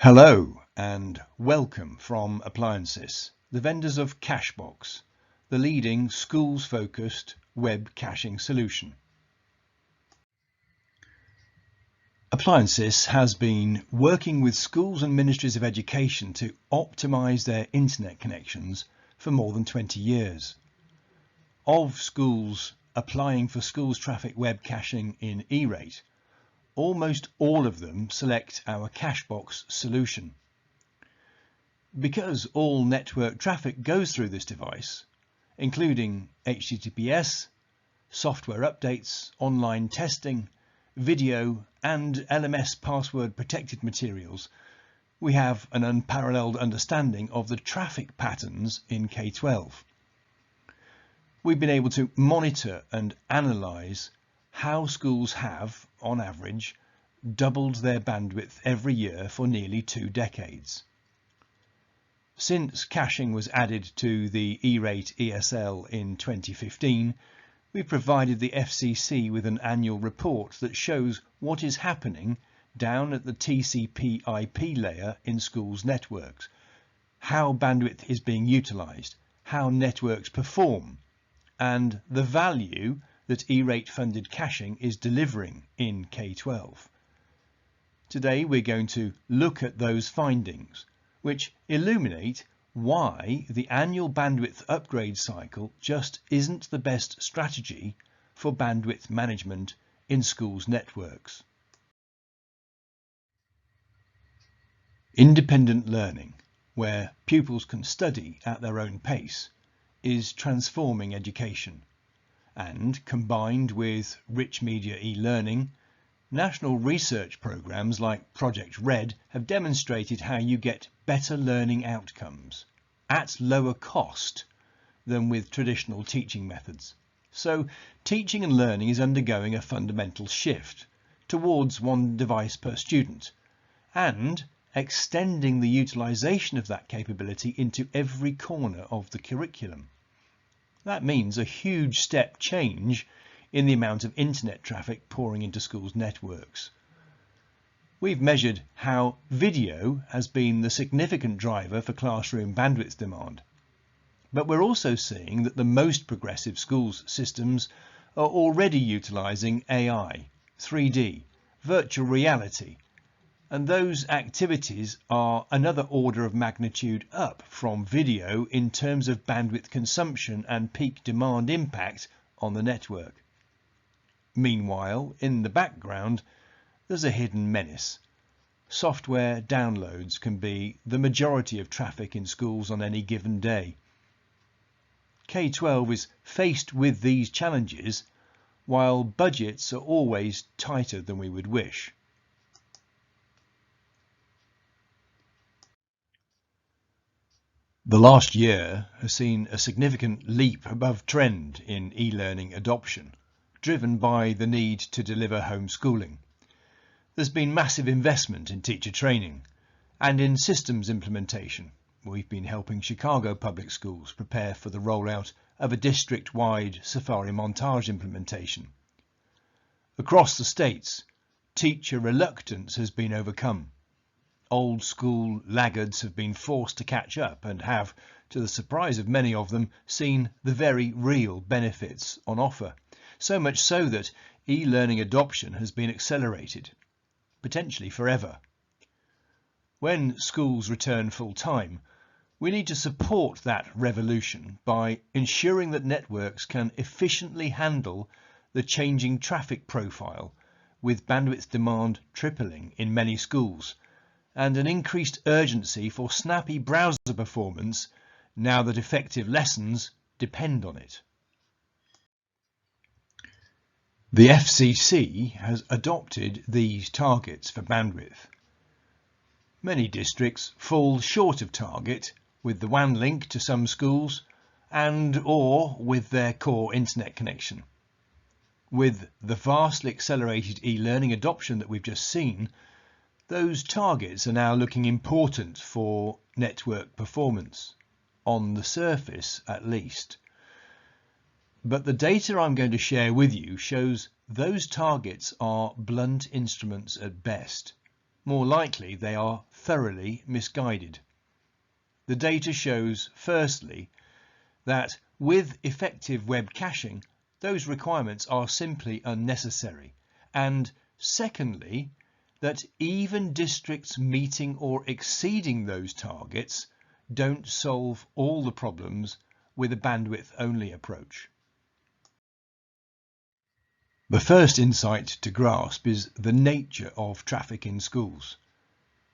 Hello and welcome from ApplianSys, the vendors of CACHEBOX, the leading schools-focused web caching solution. ApplianSys has been working with schools and ministries of education to optimize their internet connections for more than 20 years. Of schools applying for schools traffic web caching in E-rate, almost all of them select our CACHEBOX solution. Because all network traffic goes through this device, including HTTPS, software updates, online testing, video and LMS password protected materials, we have an unparalleled understanding of the traffic patterns in K-12. We've been able to monitor and analyse how schools have, on average, doubled their bandwidth every year for nearly 2 decades. Since caching was added to the E-rate ESL in 2015, we provided the FCC with an annual report that shows what is happening down at the TCP/IP layer in schools' networks, how bandwidth is being utilised, how networks perform, and the value that E-rate funded caching is delivering in K-12. Today we're going to look at those findings, which illuminate why the annual bandwidth upgrade cycle just isn't the best strategy for bandwidth management in schools' networks. Independent learning, where pupils can study at their own pace, is transforming education, and combined with rich media e-learning, national research programs like Project RED have demonstrated how you get better learning outcomes at lower cost than with traditional teaching methods. So teaching and learning is undergoing a fundamental shift towards one device per student and extending the utilisation of that capability into every corner of the curriculum. That means a huge step change in the amount of internet traffic pouring into schools' networks. We've measured how video has been the significant driver for classroom bandwidth demand. But we're also seeing that the most progressive schools systems are already utilising AI, 3D, virtual reality, and those activities are another order of magnitude up from video in terms of bandwidth consumption and peak demand impact on the network. Meanwhile, in the background, there's a hidden menace. Software downloads can be the majority of traffic in schools on any given day. K-12 is faced with these challenges, while budgets are always tighter than we would wish. The last year has seen a significant leap above trend in e-learning adoption, driven by the need to deliver homeschooling. There's been massive investment in teacher training and in systems implementation. We've been helping Chicago public schools prepare for the rollout of a district-wide Safari Montage implementation. Across the states, teacher reluctance has been overcome. Old school laggards have been forced to catch up and have, to the surprise of many of them, seen the very real benefits on offer. So much so that e-learning adoption has been accelerated, potentially forever. When schools return full-time, we need to support that revolution by ensuring that networks can efficiently handle the changing traffic profile, with bandwidth demand tripling in many schools, and an increased urgency for snappy browser performance now that effective lessons depend on it. The FCC has adopted these targets for bandwidth. Many districts fall short of target with the WAN link to some schools and/or with their core internet connection. With the vastly accelerated e-learning adoption that we've just seen, those targets are now looking important for network performance, on the surface at least. But the data I'm going to share with you shows those targets are blunt instruments at best, more likely they are thoroughly misguided. The data shows, firstly, that with effective web caching, those requirements are simply unnecessary, and secondly, that even districts meeting or exceeding those targets don't solve all the problems with a bandwidth-only approach. The first insight to grasp is the nature of traffic in schools.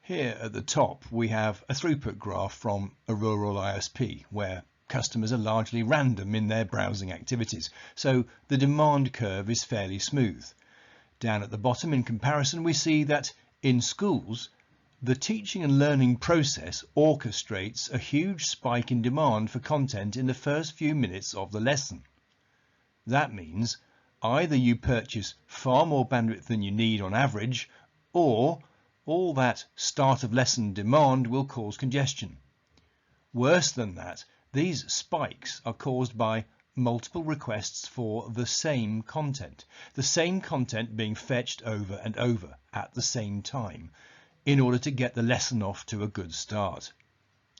Here at the top we have a throughput graph from a rural ISP where customers are largely random in their browsing activities, so the demand curve is fairly smooth. Down at the bottom, in comparison, we see that in schools, the teaching and learning process orchestrates a huge spike in demand for content in the first few minutes of the lesson. That means either you purchase far more bandwidth than you need on average, or all that start of lesson demand will cause congestion. Worse than that, these spikes are caused by multiple requests for the same content being fetched over and over at the same time in order to get the lesson off to a good start.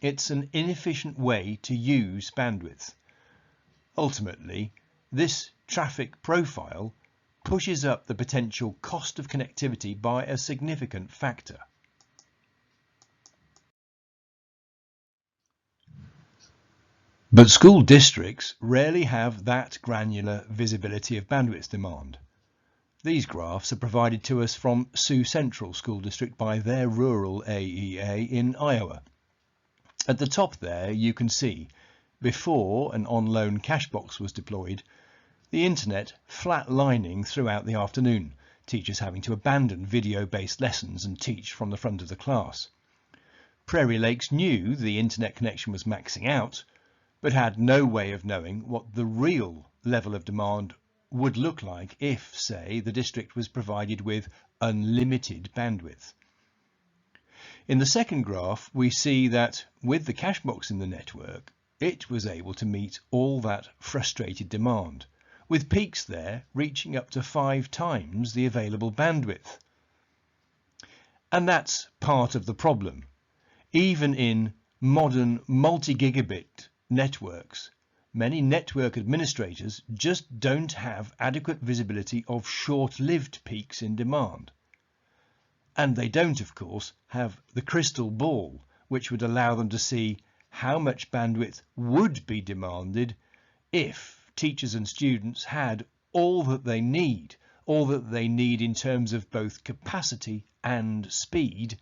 It's an inefficient way to use bandwidth. Ultimately, this traffic profile pushes up the potential cost of connectivity by a significant factor. But school districts rarely have that granular visibility of bandwidth demand. These graphs are provided to us from Sioux Central School District by their rural AEA in Iowa. At the top there you can see, before an on-loan CACHEBOX was deployed, the internet flatlining throughout the afternoon, teachers having to abandon video-based lessons and teach from the front of the class. Prairie Lakes knew the internet connection was maxing out, but had no way of knowing what the real level of demand would look like if, say, the district was provided with unlimited bandwidth. In the second graph, we see that with the CACHEBOX in the network, it was able to meet all that frustrated demand, with peaks there reaching up to 5 times the available bandwidth. And that's part of the problem. Even in modern multi-gigabit networks, many network administrators just don't have adequate visibility of short-lived peaks in demand. And they don't, of course, have the crystal ball which would allow them to see how much bandwidth would be demanded if teachers and students had all that they need in terms of both capacity and speed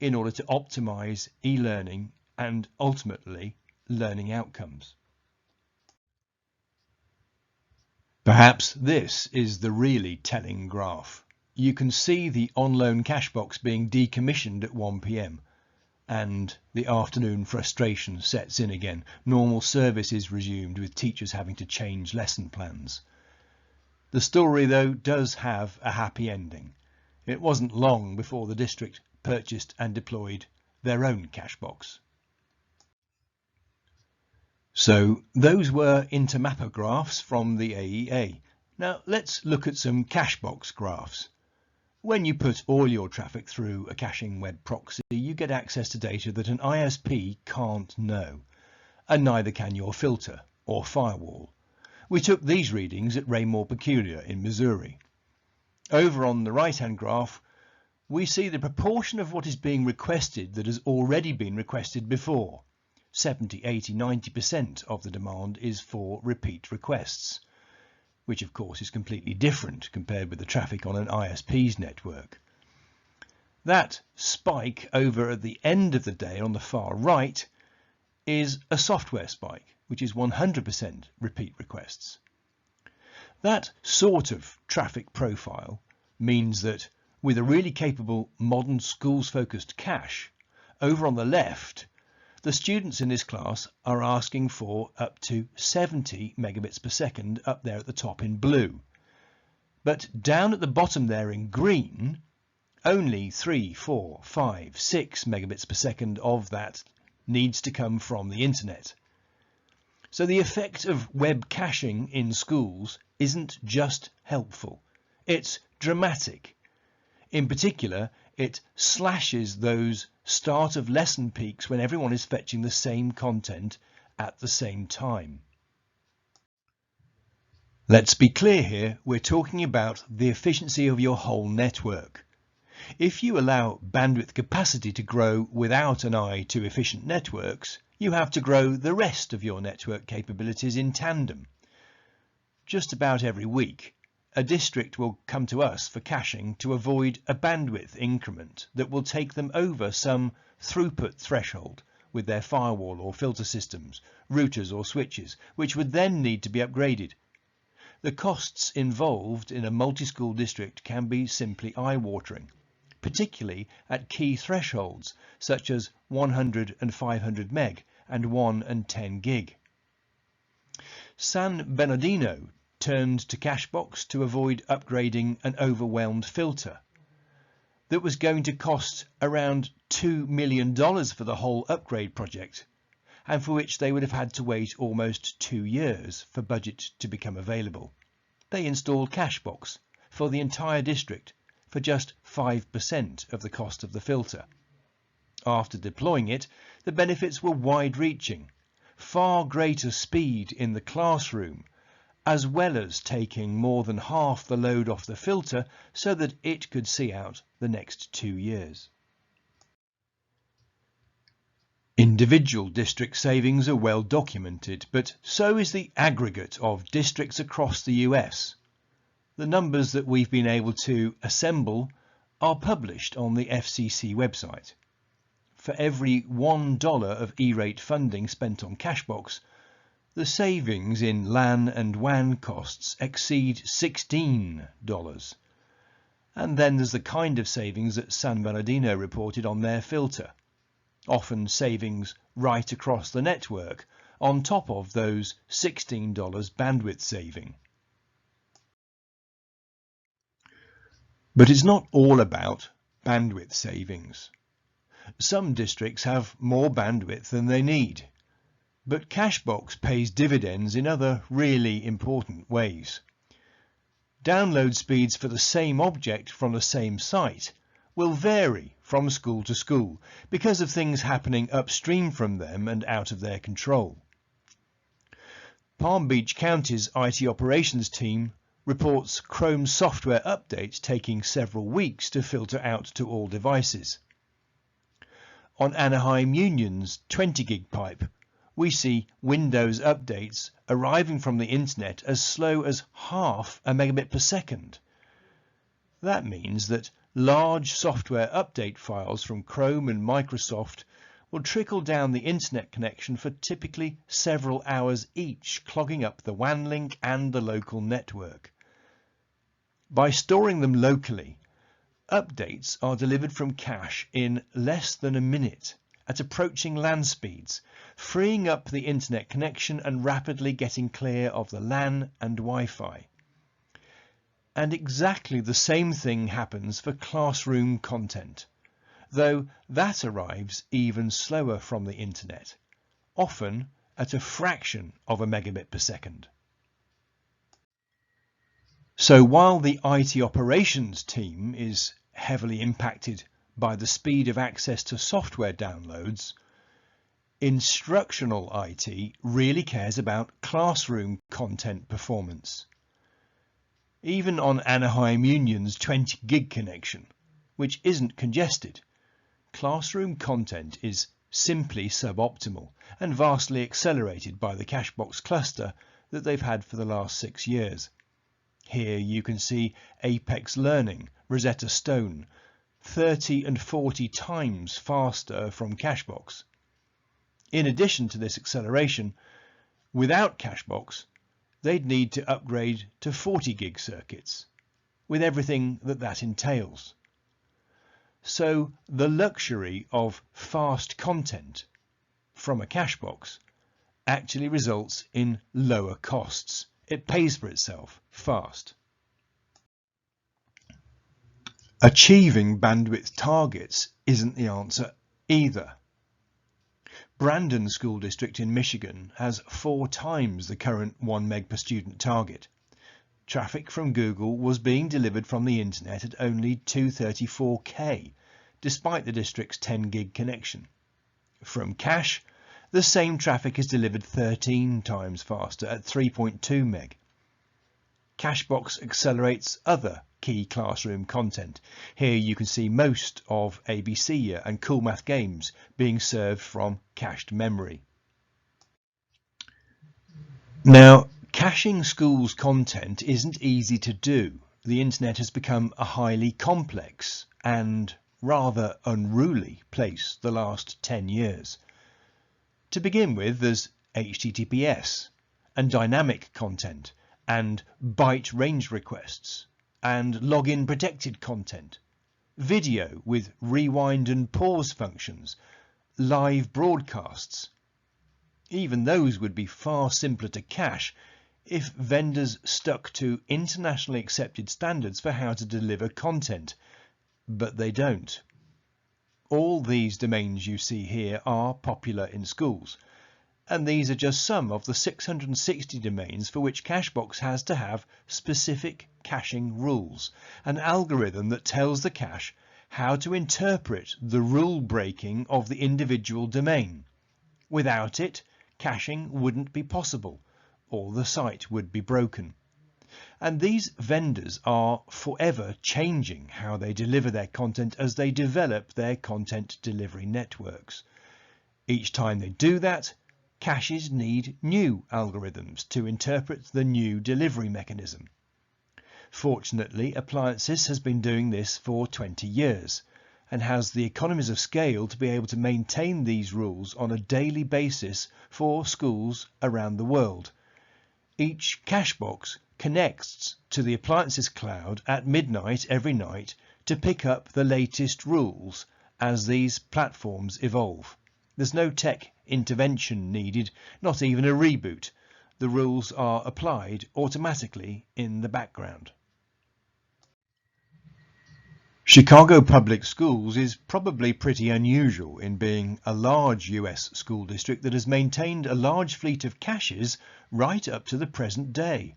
in order to optimize e-learning and ultimately learning outcomes. Perhaps this is the really telling graph. You can see the on-loan CACHEBOX being decommissioned at 1 p.m. and the afternoon frustration sets in again. Normal service is resumed with teachers having to change lesson plans. The story, though, does have a happy ending. It wasn't long before the district purchased and deployed their own CACHEBOX. So those were intermapper graphs from the AEA. Now let's look at some CACHEBOX graphs. When you put all your traffic through a caching web proxy, you get access to data that an ISP can't know, and neither can your filter or firewall. We took these readings at Raymore Peculiar in Missouri. Over on the right-hand graph, we see the proportion of what is being requested that has already been requested before. 70, 80, 90% of the demand is for repeat requests, which of course is completely different compared with the traffic on an ISP's network. That spike over at the end of the day on the far right is a software spike, which is 100% repeat requests. That sort of traffic profile means that with a really capable modern schools-focused cache, over on the left, the students in this class are asking for up to 70 megabits per second up there at the top in blue. But down at the bottom there in green, only 3, 4, 5, 6 megabits per second of that needs to come from the internet. So the effect of web caching in schools isn't just helpful, it's dramatic. In particular, it slashes those start of lesson peaks when everyone is fetching the same content at the same time. Let's be clear here, we're talking about the efficiency of your whole network. If you allow bandwidth capacity to grow without an eye to efficient networks, you have to grow the rest of your network capabilities in tandem. Just about every week, a district will come to us for caching to avoid a bandwidth increment that will take them over some throughput threshold with their firewall or filter systems, routers or switches, which would then need to be upgraded. The costs involved in a multi-school district can be simply eye-watering, particularly at key thresholds such as 100 and 500 meg and 1 and 10 gig. San Bernardino turned to CACHEBOX to avoid upgrading an overwhelmed filter that was going to cost around $2 million for the whole upgrade project, and for which they would have had to wait almost 2 years for budget to become available. They installed CACHEBOX for the entire district for just 5% of the cost of the filter. After deploying it, the benefits were wide-reaching, far greater speed in the classroom, as well as taking more than half the load off the filter so that it could see out the next 2 years. Individual district savings are well documented, but so is the aggregate of districts across the US. The numbers that we've been able to assemble are published on the FCC website. For every $1 of E-rate funding spent on CACHEBOX, the savings in LAN and WAN costs exceed $16. And then there's the kind of savings that San Bernardino reported on their filter. Often savings right across the network on top of those $16 bandwidth saving. But it's not all about bandwidth savings. Some districts have more bandwidth than they need, but CACHEBOX pays dividends in other really important ways. Download speeds for the same object from the same site will vary from school to school because of things happening upstream from them and out of their control. Palm Beach County's IT operations team reports Chrome software updates taking several weeks to filter out to all devices. On Anaheim Union's 20 gig pipe, we see Windows updates arriving from the internet as slow as half a megabit per second. That means that large software update files from Chrome and Microsoft will trickle down the internet connection for typically several hours each, clogging up the WAN link and the local network. By storing them locally, updates are delivered from cache in less than a minute at approaching LAN speeds, freeing up the internet connection and rapidly getting clear of the LAN and Wi-Fi. And exactly the same thing happens for classroom content, though that arrives even slower from the internet, often at a fraction of a megabit per second. So while the IT operations team is heavily impacted by the speed of access to software downloads, instructional IT really cares about classroom content performance. Even on Anaheim Union's 20 gig connection, which isn't congested, classroom content is simply suboptimal and vastly accelerated by the CACHEBOX cluster that they've had for the last 6 years. Here you can see Apex Learning, Rosetta Stone, 30 and 40 times faster from CACHEBOX. In addition to this acceleration, without CACHEBOX, they'd need to upgrade to 40 gig circuits, with everything that entails. So the luxury of fast content from a CACHEBOX actually results in lower costs. It pays for itself fast. Achieving bandwidth targets isn't the answer either. Brandon School District in Michigan has 4 times the current 1 meg per student target. Traffic from Google was being delivered from the internet at only 234K, despite the district's 10 gig connection. From cache, the same traffic is delivered 13 times faster at 3.2 meg. CACHEBOX accelerates other key classroom content. Here you can see most of ABC Year and Cool Math games being served from cached memory. Now, caching schools' content isn't easy to do. The internet has become a highly complex and rather unruly place the last 10 years. To begin with, there's HTTPS and dynamic content and byte range requests and login protected content, video with rewind and pause functions, live broadcasts. Even those would be far simpler to cache if vendors stuck to internationally accepted standards for how to deliver content, but they don't. All these domains you see here are popular in schools, and these are just some of the 660 domains for which CACHEBOX has to have specific caching rules, an algorithm that tells the cache how to interpret the rule breaking of the individual domain. Without it, caching wouldn't be possible, or the site would be broken. And these vendors are forever changing how they deliver their content as they develop their content delivery networks. Each time they do that, caches need new algorithms to interpret the new delivery mechanism. Fortunately, ApplianSys has been doing this for 20 years and has the economies of scale to be able to maintain these rules on a daily basis for schools around the world. Each CACHEBOX connects to the ApplianSys cloud at midnight every night to pick up the latest rules as these platforms evolve. There's no tech intervention needed, not even a reboot. The rules are applied automatically in the background. Chicago Public Schools is probably pretty unusual in being a large US school district that has maintained a large fleet of caches right up to the present day.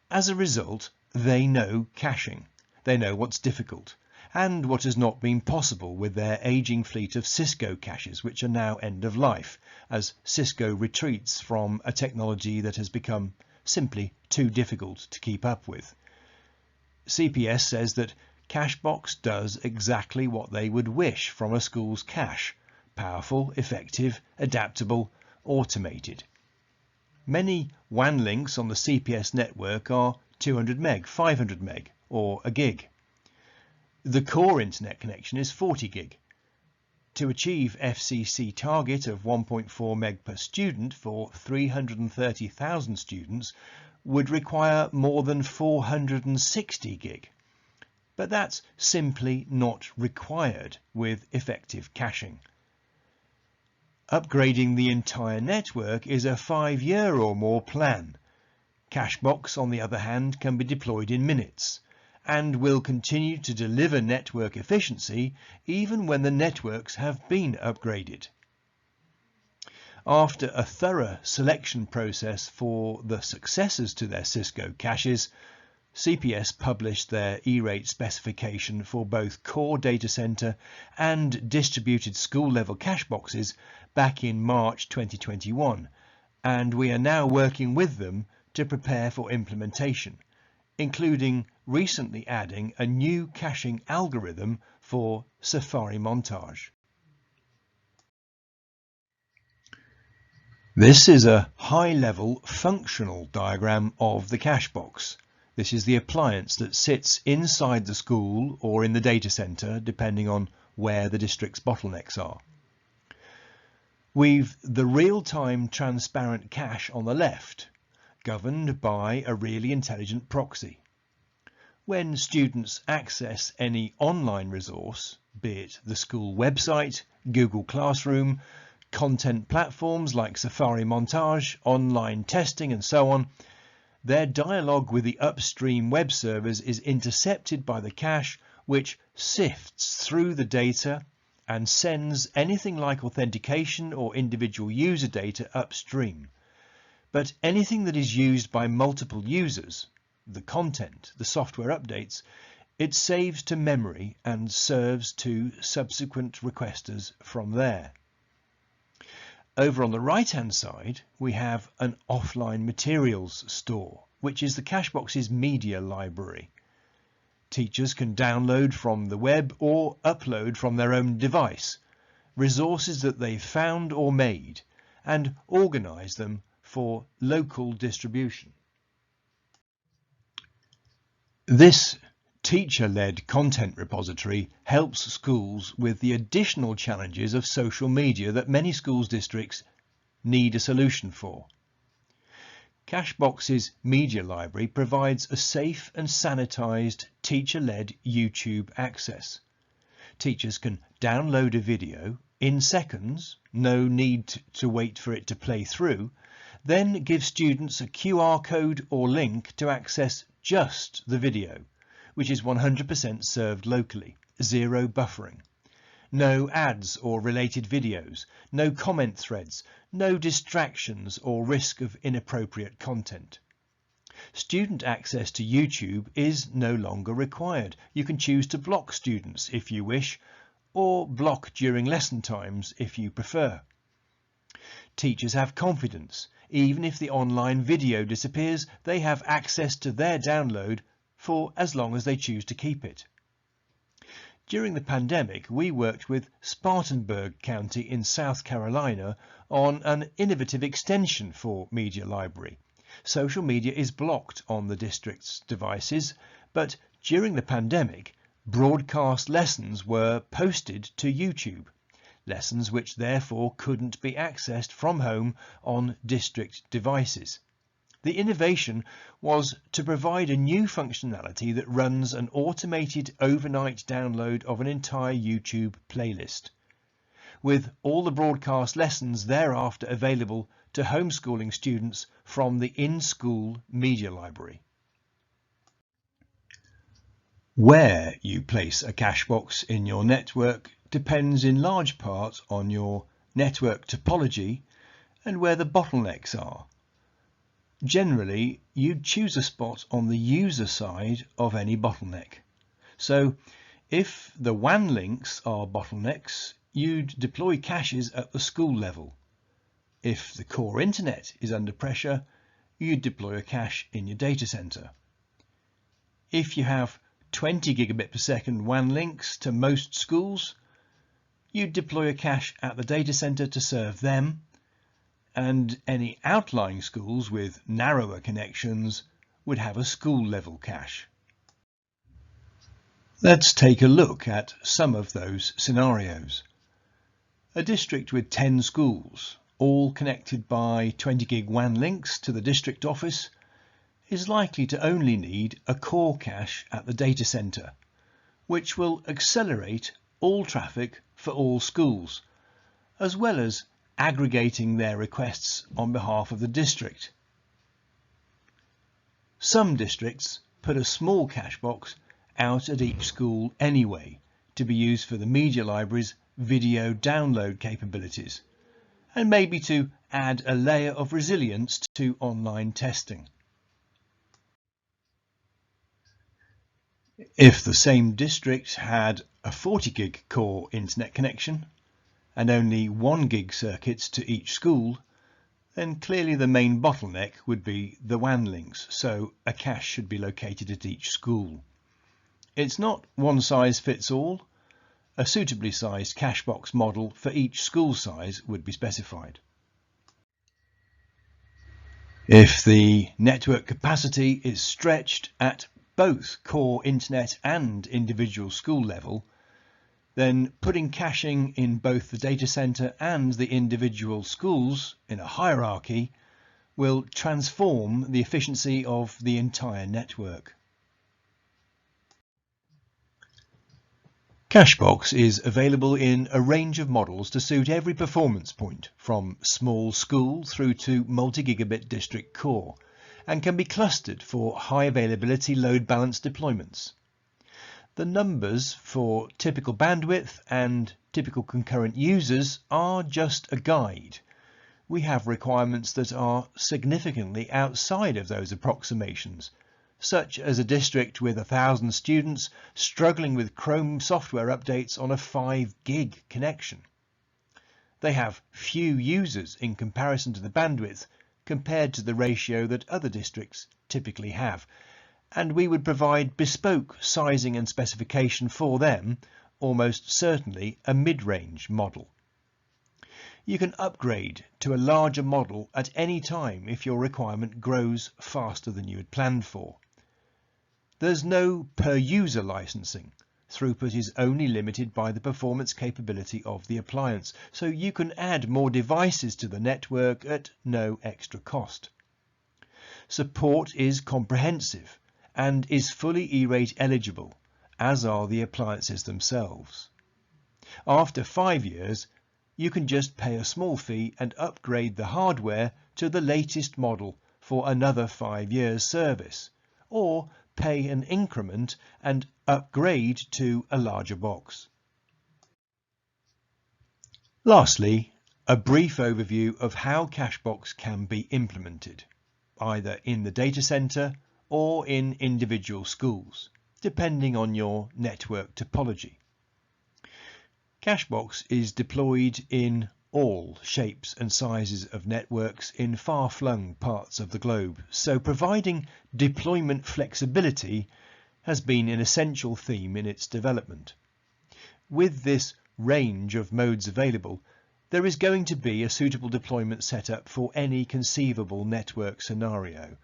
As a result, they know caching. They know what's difficult and what has not been possible with their aging fleet of Cisco caches, which are now end of life as Cisco retreats from a technology that has become simply too difficult to keep up with. CPS says that CACHEBOX does exactly what they would wish from a school's cache: powerful, effective, adaptable, automated. Many WAN links on the CPS network are 200 meg, 500 meg or a gig. The core internet connection is 40 gig. To achieve FCC target of 1.4 meg per student for 330,000 students would require more than 460 gig. But that's simply not required with effective caching. Upgrading the entire network is a 5-year or more plan. CACHEBOX, on the other hand, can be deployed in minutes and will continue to deliver network efficiency even when the networks have been upgraded. After a thorough selection process for the successors to their Cisco caches, CPS published their E-rate specification for both core data center and distributed school level CACHEBOXes back in March 2021, and we are now working with them to prepare for implementation, including recently adding a new caching algorithm for Safari Montage. This is a high-level functional diagram of the CACHEBOX. This is the appliance that sits inside the school or in the data center, depending on where the district's bottlenecks are. We've the real-time transparent cache on the left, governed by a really intelligent proxy. When students access any online resource, be it the school website, Google Classroom, content platforms like Safari Montage, online testing and so on, their dialogue with the upstream web servers is intercepted by the cache, which sifts through the data and sends anything like authentication or individual user data upstream. But anything that is used by multiple users, the content, the software updates, it saves to memory and serves to subsequent requesters from there. Over on the right-hand side, we have an offline materials store, which is the CACHEBOX's media library. Teachers can download from the web or upload from their own device resources that they've found or made and organize them for local distribution. This teacher-led content repository helps schools with the additional challenges of social media that many schools districts need a solution for. CACHEBOX's media library provides a safe and sanitized teacher-led YouTube access. Teachers can download a video in seconds, no need to wait for it to play through, then give students a QR code or link to access just the video, which is 100% served locally, zero buffering. No ads or related videos, no comment threads, no distractions or risk of inappropriate content. Student access to YouTube is no longer required. You can choose to block students if you wish, or block during lesson times if you prefer. Teachers have confidence. Even if the online video disappears, they have access to their download for as long as they choose to keep it. During the pandemic, we worked with Spartanburg County in South Carolina on an innovative extension for Media Library. Social media is blocked on the district's devices, but during the pandemic, broadcast lessons were posted to YouTube, lessons which therefore couldn't be accessed from home on district devices. The innovation was to provide a new functionality that runs an automated overnight download of an entire YouTube playlist, with all the broadcast lessons thereafter available to homeschooling students from the in-school media library. Where you place a CACHEBOX in your network depends in large part on your network topology and where the bottlenecks are. Generally, you'd choose a spot on the user side of any bottleneck. So, if the WAN links are bottlenecks, you'd deploy caches at the school level. If the core internet is under pressure, you'd deploy a cache in your data center. If you have 20 gigabit per second WAN links to most schools, you'd deploy a cache at the data center to serve them, and any outlying schools with narrower connections would have a school level cache. Let's take a look at some of those scenarios. A district with 10 schools, all connected by 20 gig WAN links to the district office, is likely to only need a core cache at the data center, which will accelerate all traffic for all schools, as well as aggregating their requests on behalf of the district. Some districts put a small CACHEBOX out at each school anyway, to be used for the media library's video download capabilities, and maybe to add a layer of resilience to online testing. If the same district had a 40 gig core internet connection and only 1 gig circuits to each school, then clearly the main bottleneck would be the WAN links, so a cache should be located at each school. It's not one size fits all. A suitably sized CACHEBOX model for each school size would be specified. If the network capacity is stretched at both core internet and individual school level, then putting caching in both the data center and the individual schools in a hierarchy will transform the efficiency of the entire network. CACHEBOX is available in a range of models to suit every performance point, from small school through to multi-gigabit district core, and can be clustered for high availability load balance deployments. The numbers for typical bandwidth and typical concurrent users are just a guide. We have requirements that are significantly outside of those approximations, such as a district with 1,000 students struggling with Chrome software updates on a 5 gig connection. They have few users in comparison to the bandwidth compared to the ratio that other districts typically have, and we would provide bespoke sizing and specification for them, almost certainly a mid-range model. You can upgrade to a larger model at any time if your requirement grows faster than you had planned for. There's no per-user licensing. Throughput is only limited by the performance capability of the appliance, so you can add more devices to the network at no extra cost. Support is comprehensive and is fully E-rate eligible, as are the appliances themselves. After 5 years, you can just pay a small fee and upgrade the hardware to the latest model for another 5 years service, or pay an increment and upgrade to a larger box. Lastly, a brief overview of how CACHEBOX can be implemented, either in the data center or in individual schools, depending on your network topology. CACHEBOX is deployed in all shapes and sizes of networks in far-flung parts of the globe, so providing deployment flexibility has been an essential theme in its development. With this range of modes available, there is going to be a suitable deployment setup for any conceivable network scenario.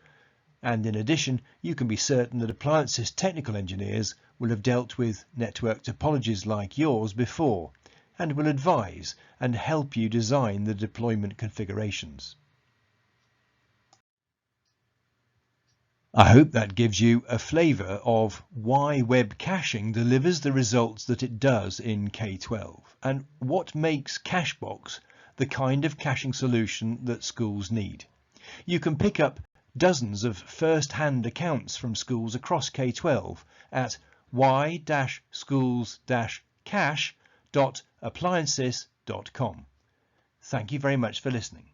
And in addition, you can be certain that ApplianSys technical engineers will have dealt with network topologies like yours before, and will advise and help you design the deployment configurations. I hope that gives you a flavour of why web caching delivers the results that it does in K-12, and what makes CACHEBOX the kind of caching solution that schools need. You can pick up dozens of first-hand accounts from schools across K-12 at y-schools-cache.appliansys.com. Thank you very much for listening.